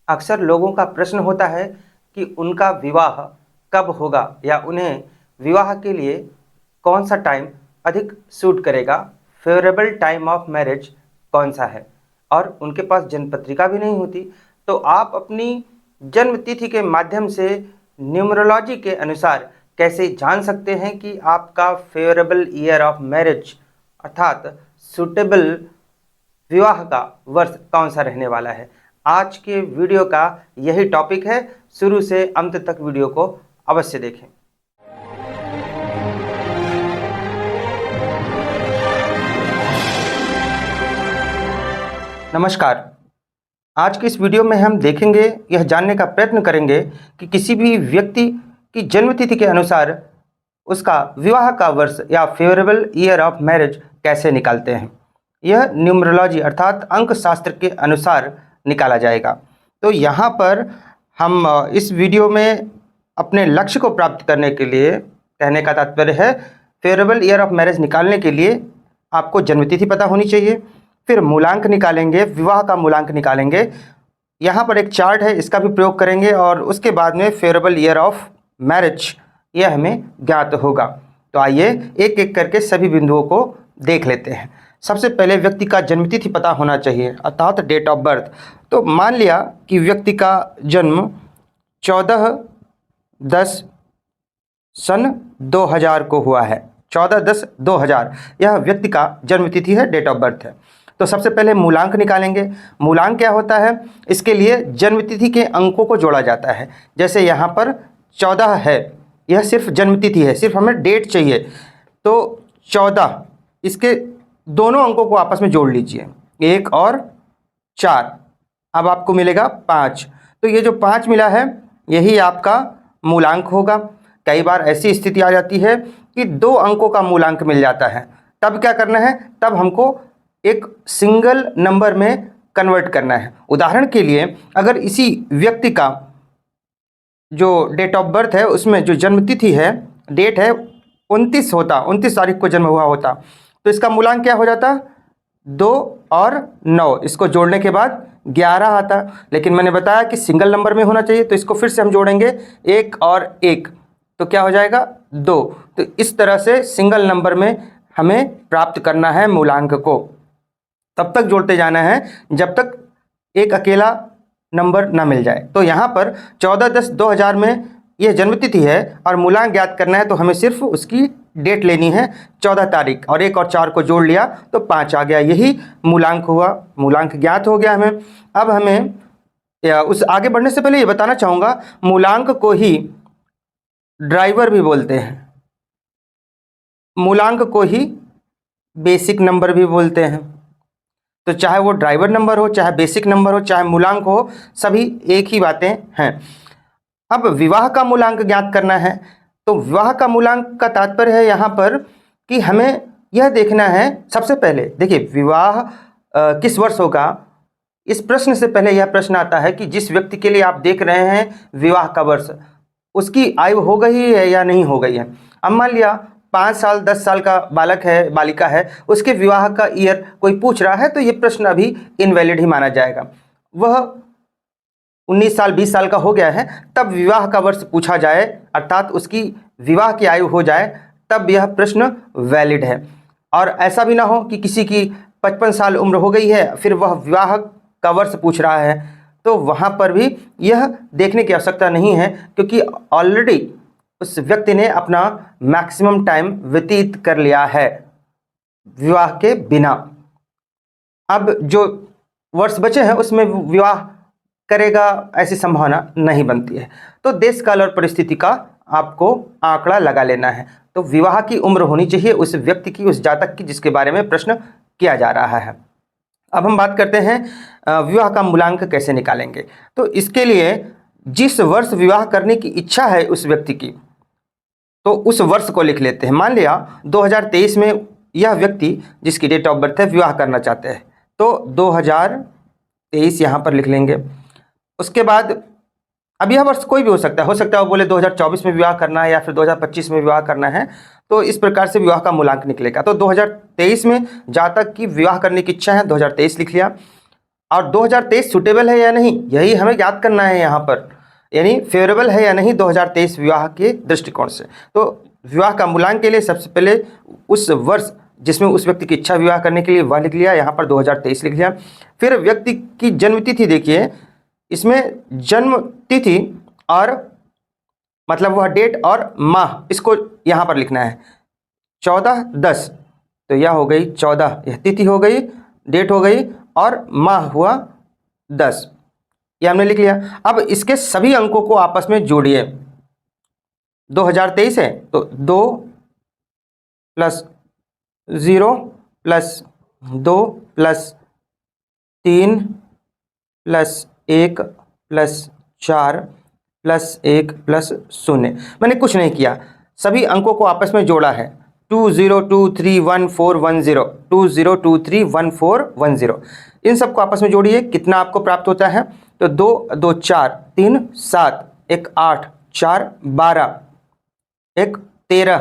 अक्सर लोगों का प्रश्न होता है कि उनका विवाह कब होगा या उन्हें विवाह के लिए कौन सा टाइम अधिक सूट करेगा, फेवरेबल टाइम ऑफ मैरिज कौन सा है। और उनके पास जन्म पत्रिका भी नहीं होती, तो आप अपनी जन्म तिथि के माध्यम से न्यूमरोलॉजी के अनुसार कैसे जान सकते हैं कि आपका फेवरेबल ईयर ऑफ मैरिज अर्थात सुटेबल विवाह का वर्ष कौन सा रहने वाला है। आज के वीडियो का यही टॉपिक है, शुरू से अंत तक वीडियो को अवश्य देखें। नमस्कार। आज की इस वीडियो में हम देखेंगे, यह जानने का प्रयत्न करेंगे कि किसी भी व्यक्ति की जन्मतिथि के अनुसार उसका विवाह का वर्ष या फेवरेबल ईयर ऑफ मैरिज कैसे निकालते हैं। यह न्यूमरोलॉजी अर्थात अंक शास्त्र के अनुसार निकाला जाएगा। तो यहाँ पर हम इस वीडियो में अपने लक्ष्य को प्राप्त करने के लिए, कहने का तात्पर्य है फेवरेबल ईयर ऑफ मैरिज निकालने के लिए आपको जन्मतिथि पता होनी चाहिए, फिर मूलांक निकालेंगे, विवाह का मूलांक निकालेंगे। यहाँ पर एक चार्ट है, इसका भी प्रयोग करेंगे और उसके बाद में फेवरेबल ईयर ऑफ मैरिज यह हमें ज्ञात होगा। तो आइए एक एक करके सभी बिंदुओं को देख लेते हैं। सबसे पहले व्यक्ति का जन्मतिथि पता होना चाहिए अर्थात डेट ऑफ बर्थ। तो मान लिया कि व्यक्ति का जन्म 14/10 सन 2000 को हुआ है। 14/10/2000 यह व्यक्ति का जन्मतिथि है, डेट ऑफ बर्थ है। तो सबसे पहले मूलांक निकालेंगे। मूलांक क्या होता है? इसके लिए जन्मतिथि के अंकों को जोड़ा जाता है। जैसे यहाँ पर 14 है, यह सिर्फ जन्मतिथि है, सिर्फ हमें डेट चाहिए। तो 14 इसके दोनों अंकों को आपस में जोड़ लीजिए, 1 और 4, अब आपको मिलेगा 5। तो ये जो 5 मिला है यही आपका मूलांक होगा। कई बार ऐसी स्थिति आ जाती है कि 2 अंकों का मूलांक मिल जाता है, तब क्या करना है? तब हमको एक सिंगल नंबर में कन्वर्ट करना है। उदाहरण के लिए अगर इसी व्यक्ति का जो डेट ऑफ बर्थ है उसमें जो जन्मतिथि है, डेट है 29 होता, 29 तारीख को जन्म हुआ होता, तो इसका मूलांक क्या हो जाता? 2 और 9, इसको जोड़ने के बाद 11 आता। लेकिन मैंने बताया कि सिंगल नंबर में होना चाहिए, तो इसको फिर से हम जोड़ेंगे 1 और 1, तो क्या हो जाएगा? 2। तो इस तरह से सिंगल नंबर में हमें प्राप्त करना है मूलांक को। तब तक जोड़ते जाना है जब तक एक अकेला नंबर ना मिल जाए। तो यहाँ पर 14/10/2000 में यह जन्मतिथि है और मूलांक ज्ञात करना है, तो हमें सिर्फ उसकी डेट लेनी है 14 तारीख, और 1 और 4 को जोड़ लिया तो 5 आ गया, यही मूलांक हुआ। मूलांक ज्ञात हो गया हमें। अब हमें उस आगे बढ़ने से पहले ये बताना चाहूँगा, मूलांक को ही ड्राइवर भी बोलते हैं, मूलांक को ही बेसिक नंबर भी बोलते हैं। तो चाहे वो ड्राइवर नंबर हो, चाहे बेसिक नंबर हो, चाहे मूलांक हो, सभी एक ही बातें हैं। अब विवाह का मूलांक ज्ञात करना है। तो विवाह का मूलांक का तात्पर्य है यहाँ पर कि हमें यह देखना है, सबसे पहले देखिए विवाह किस वर्ष होगा। इस प्रश्न से पहले यह प्रश्न आता है कि जिस व्यक्ति के लिए आप देख रहे हैं विवाह का वर्ष, उसकी आयु हो गई है या नहीं हो गई है। अब मान लिया 5 साल 10 साल का बालक है, बालिका है, उसके विवाह का ईयर कोई पूछ रहा है, तो ये प्रश्न अभी इनवैलिड ही माना जाएगा। वह 19 साल 20 साल का हो गया है, तब विवाह का वर्ष पूछा जाए अर्थात उसकी विवाह की आयु हो जाए, तब यह प्रश्न वैलिड है। और ऐसा भी ना हो कि किसी की 55 साल उम्र हो गई है फिर वह विवाह का वर्ष पूछ रहा है, तो वहाँ पर भी यह देखने की आवश्यकता नहीं है, क्योंकि ऑलरेडी उस व्यक्ति ने अपना मैक्सिमम टाइम व्यतीत कर लिया है विवाह के बिना। अब जो वर्ष बचे हैं उसमें विवाह करेगा ऐसी संभावना नहीं बनती है। तो देश काल और परिस्थिति का आपको आंकड़ा लगा लेना है। तो विवाह की उम्र होनी चाहिए उस व्यक्ति की, उस जातक की जिसके बारे में प्रश्न किया जा रहा है। अब हम बात करते हैं विवाह का मूलांक कैसे निकालेंगे। तो इसके लिए जिस वर्ष विवाह करने की इच्छा है उस व्यक्ति की, तो उस वर्ष को लिख लेते हैं। मान लिया 2023 में यह व्यक्ति जिसकी डेट ऑफ बर्थ है विवाह करना चाहते हैं, तो 2023 यहाँ पर लिख लेंगे। उसके बाद अब यह वर्ष कोई भी हो सकता है वो बोले 2024 में विवाह करना है या फिर 2025 में विवाह करना है, तो इस प्रकार से विवाह का मूलांक निकलेगा। तो 2023 में जातक की विवाह करने की इच्छा है, 2023 लिख लिया। और 2023 सुटेबल है या नहीं, यही हमें याद करना है यहाँ पर, यानी फेवरेबल है या नहीं 2023 विवाह के दृष्टिकोण से। तो विवाह का मूल्यांकन के लिए सबसे पहले उस वर्ष जिसमें उस व्यक्ति की इच्छा विवाह करने के लिए वह लिख लिया, यहाँ पर 2023 लिख लिया। फिर व्यक्ति की जन्म तिथि देखिए, इसमें जन्म तिथि और मतलब वह डेट और माह, इसको यहाँ पर लिखना है 14/10, तो यह हो गई 14, यह तिथि हो गई, डेट हो गई और माह हुआ 10, ये हमने लिख लिया। अब इसके सभी अंकों को आपस में जोड़िए। 2023 है तो 2 + 0 + 2 + 3 + 1 + 4 + 1 + 0। मैंने कुछ नहीं किया, सभी अंकों को आपस में जोड़ा है। 20231410, 20231410, इन सबको आपस में जोड़िए, कितना आपको प्राप्त होता है? तो 2 2 4 3 7 1 8 4 12 1 13,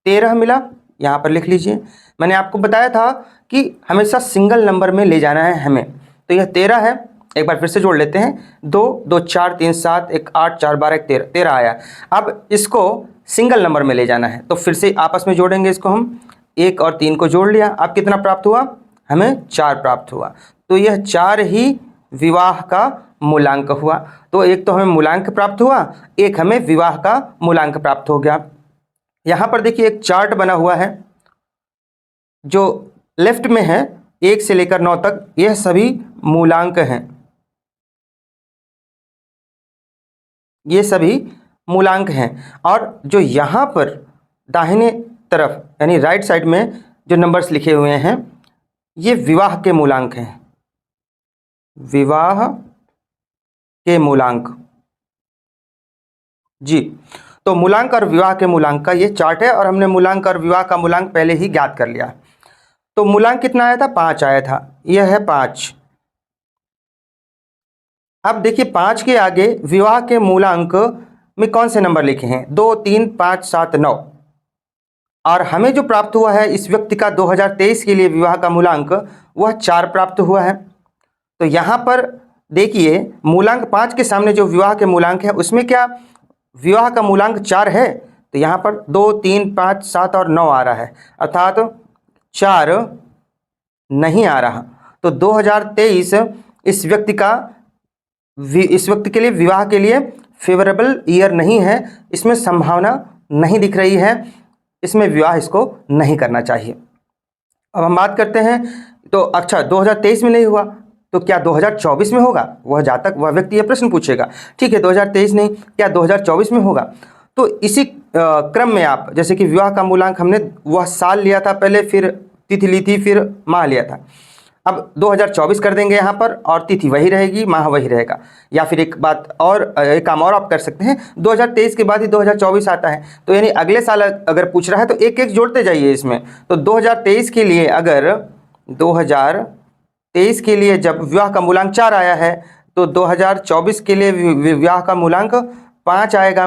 13 मिला, यहाँ पर लिख लीजिए। मैंने आपको बताया था कि हमेशा सिंगल नंबर में ले जाना है हमें, तो यह 13 है। एक बार फिर से जोड़ लेते हैं, 2 2 4 3 7 1 8 4 12 1 13, 13 आया। अब इसको सिंगल नंबर में ले जाना है, तो फिर से आपस में जोड़ेंगे इसको हम, 1 और 3 को जोड़ लिया। अब कितना प्राप्त हुआ? हमें 4 प्राप्त हुआ। तो यह 4 ही विवाह का मूलांक हुआ। तो एक तो हमें मूलांक प्राप्त हुआ, एक हमें विवाह का मूलांक प्राप्त हो गया। यहाँ पर देखिए एक चार्ट बना हुआ है जो लेफ्ट में है, 1 से लेकर 9 तक, यह सभी मूलांक हैं, ये सभी मूलांक हैं। और जो यहाँ पर दाहिने तरफ यानी राइट साइड में जो नंबर्स लिखे हुए हैं, ये विवाह के मूलांक हैं, विवाह के मूलांक जी। तो मूलांक और विवाह के मूलांक का ये चार्ट है, और हमने मूलांक और विवाह का मूलांक पहले ही ज्ञात कर लिया। तो मूलांक कितना आया था? 5 आया था, यह है 5। अब देखिए 5 के आगे विवाह के मूलांक में कौन से नंबर लिखे हैं? 2 3 5 7 9, और हमें जो प्राप्त हुआ है इस व्यक्ति का 2023 के लिए विवाह का मूलांक, वह 4 प्राप्त हुआ है। तो यहाँ पर देखिए मूलांक 5 के सामने जो विवाह के मूलांक है उसमें क्या विवाह का मूलांक 4 है? तो यहाँ पर 2 3 5 7 और 9 आ रहा है, अर्थात 4 नहीं आ रहा। तो 2023 इस व्यक्ति के लिए विवाह के लिए फेवरेबल ईयर नहीं है, इसमें संभावना नहीं दिख रही है, इसमें विवाह इसको नहीं करना चाहिए। अब हम बात करते हैं, तो अच्छा 2023 में नहीं हुआ तो क्या 2024 में होगा? वह जहाँ तक वह व्यक्ति यह प्रश्न पूछेगा। ठीक है, 2023 नहीं, क्या 2024 में होगा? तो इसी क्रम में आप, जैसे कि विवाह का मूलांक हमने वह साल लिया था पहले, फिर तिथि ली थी, फिर माह लिया था। अब 2024 कर देंगे यहाँ पर, और तिथि वही रहेगी, माह वही रहेगा। या फिर एक बात और, एक काम और आप कर सकते हैं, 2023 के बाद ही 2024 आता है, तो यानी अगले साल अगर पूछ रहा है तो एक एक जोड़ते जाइए इसमें। तो 2023 के लिए, अगर 2023 के लिए जब विवाह का मूलांक 4 आया है, तो 2024 के लिए विवाह का मूलांक 5 आएगा,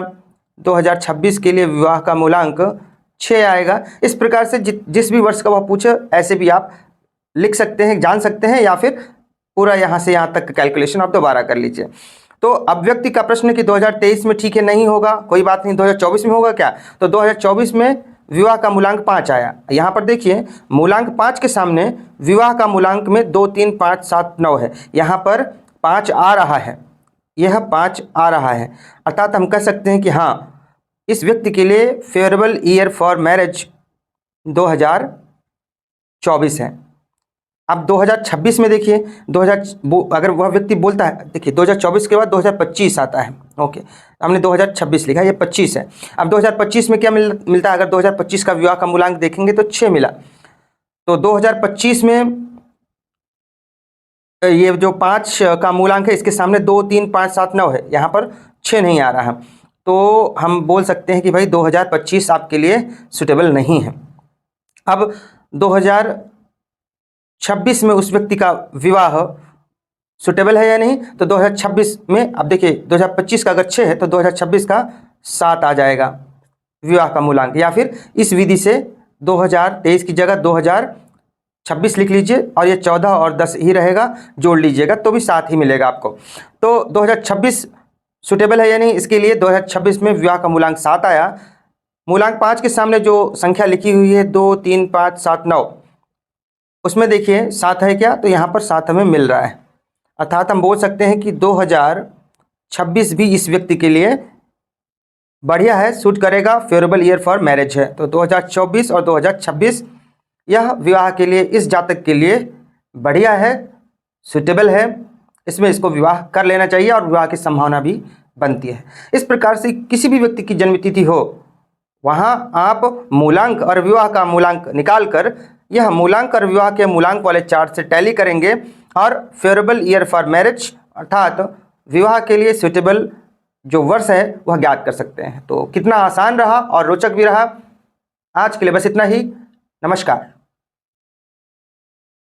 2026 के लिए विवाह का मूलांक 6 आएगा। इस प्रकार से जिस भी वर्ष का वह पूछे, ऐसे भी आप लिख सकते हैं, जान सकते हैं, या फिर पूरा यहाँ से यहाँ तक कैलकुलेशन आप दोबारा कर लीजिए। तो अब व्यक्ति का प्रश्न है कि 2023 में ठीक है नहीं होगा, कोई बात नहीं, 2024 में होगा क्या? तो 2024 में विवाह का मूलांक 5 आया। यहाँ पर देखिए मूलांक 5 के सामने विवाह का मूलांक में 2 3 5 7 9 है, यहाँ पर 5 आ रहा है, यह 5 आ रहा है, अर्थात हम कह सकते हैं कि हाँ, इस व्यक्ति के लिए फेवरेबल ईयर फॉर मैरिज 2024 है। अब 2026 में देखिए, अगर वह व्यक्ति बोलता है, देखिए 2024 के बाद 2025 आता है, ओके, हमने 2026 लिखा, ये 25 है। अब 2025 में क्या मिलता है? अगर 2025 का विवाह का मूलांक देखेंगे तो 6 मिला। तो 2025 में ये जो 5 का मूलांक है, इसके सामने 2 3 5 7 9 है, यहाँ पर 6 नहीं आ रहा, तो हम बोल सकते हैं कि भाई 2025 आपके लिए सुटेबल नहीं है। अब 2026 में उस व्यक्ति का विवाह सुटेबल है या नहीं? तो 2026 में, अब देखिए 2025 का अगर 6 है तो 2026 का 7 आ जाएगा विवाह का मूलांक, या फिर इस विधि से 2023 की जगह 26 लिख लीजिए और ये 14 और 10 ही रहेगा, जोड़ लीजिएगा तो भी 7 ही मिलेगा आपको। तो 2026 सुटेबल है या नहीं, इसके लिए 2026 में विवाह का मूलांक 7 आया। मूलांक 5 के सामने जो संख्या लिखी हुई है 2, 3, 5, 7, 9, उसमें देखिए 7 है क्या, तो यहाँ पर 7 हमें मिल रहा है। अर्थात हम बोल सकते हैं कि 2026 भी इस व्यक्ति के लिए बढ़िया है, सूट करेगा, फेवरेबल ईयर फॉर मैरिज है। तो 2024 और 2026 यह विवाह के लिए, इस जातक के लिए बढ़िया है, सुटेबल है, इसमें इसको विवाह कर लेना चाहिए और विवाह की संभावना भी बनती है। इस प्रकार से किसी भी व्यक्ति की जन्मतिथि हो, वहाँ आप मूलांक और विवाह का मूलांक निकाल कर यह मूलांक और विवाह के मूलांक वाले चार्ट से टैली करेंगे और फेवरेबल ईयर फॉर मैरिज अर्थात विवाह के लिए सुटेबल जो वर्ष है वह ज्ञात कर सकते हैं। तो कितना आसान रहा और रोचक भी रहा। आज के लिए बस इतना ही। नमस्कार।